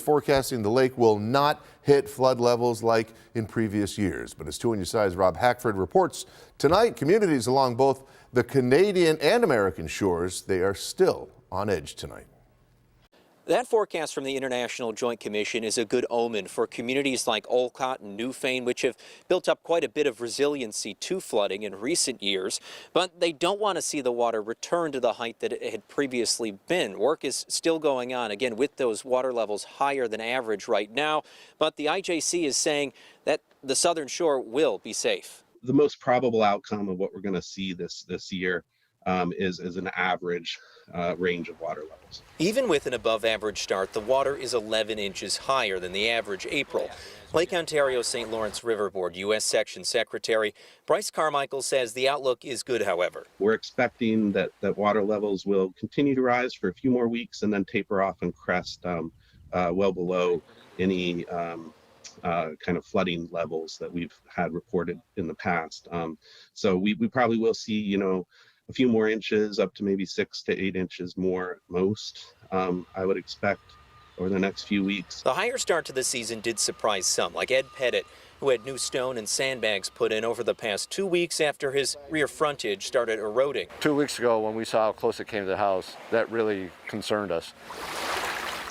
Forecasting the lake will not hit flood levels like in previous years. But as 2 on your side's Rob Hackford reports, tonight communities along both the Canadian and American shores, they are still on edge tonight. That forecast from the International Joint Commission is a good omen for communities like Olcott and Newfane, which have built up quite a bit of resiliency to flooding in recent years. But they don't want to see the water return to the height that it had previously been. Work is still going on, again, with those water levels higher than average right now. But the IJC is saying that the southern shore will be safe. The most probable outcome of what we're going to see this year is an average range of water levels. Even with an above average start, the water is 11 inches higher than the average April. Lake Ontario St. Lawrence River Board U.S. Section Secretary Bryce Carmichael says the outlook is good, however. We're expecting that water levels will continue to rise for a few more weeks and then taper off and crest well below any kind of flooding levels that we've had reported in the past. So we probably will see, a few more inches, up to maybe 6 to 8 inches more at most, I would expect, over the next few weeks. The higher start to the season did surprise some, like Ed Pettit, who had new stone and sandbags put in over the past 2 weeks after his rear frontage started eroding. 2 weeks ago, when we saw how close it came to the house, that really concerned us.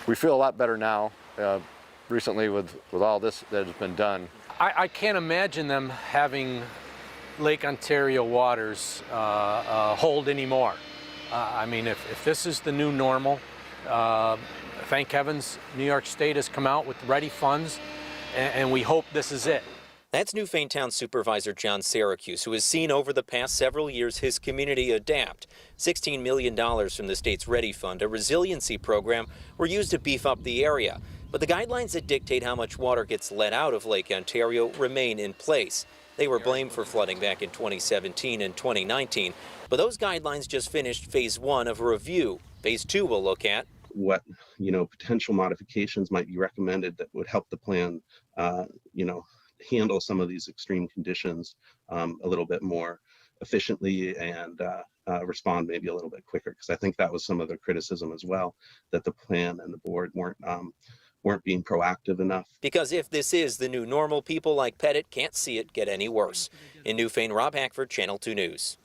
We feel a lot better now, recently with all this that has been done. I can't imagine them having Lake Ontario waters hold anymore. I mean, if this is the new normal, thank heavens New York State has come out with ready funds, and we hope this is it. That's Newfane Town Supervisor John Syracuse, who has seen over the past several years his community adapt. $16 million from the state's Ready Fund, a resiliency program, were used to beef up the area. But the guidelines that dictate how much water gets let out of Lake Ontario remain in place. They were blamed for flooding back in 2017 and 2019, but those guidelines just finished phase 1 of a review. Phase 2 will look at what potential modifications might be recommended that would help the plan handle some of these extreme conditions a little bit more efficiently and respond maybe a little bit quicker, because I think that was some of the criticism as well, that the plan and the board weren't being proactive enough. Because if this is the new normal, people like Pettit can't see it get any worse. In Newfane, Rob Hackford, Channel 2 News.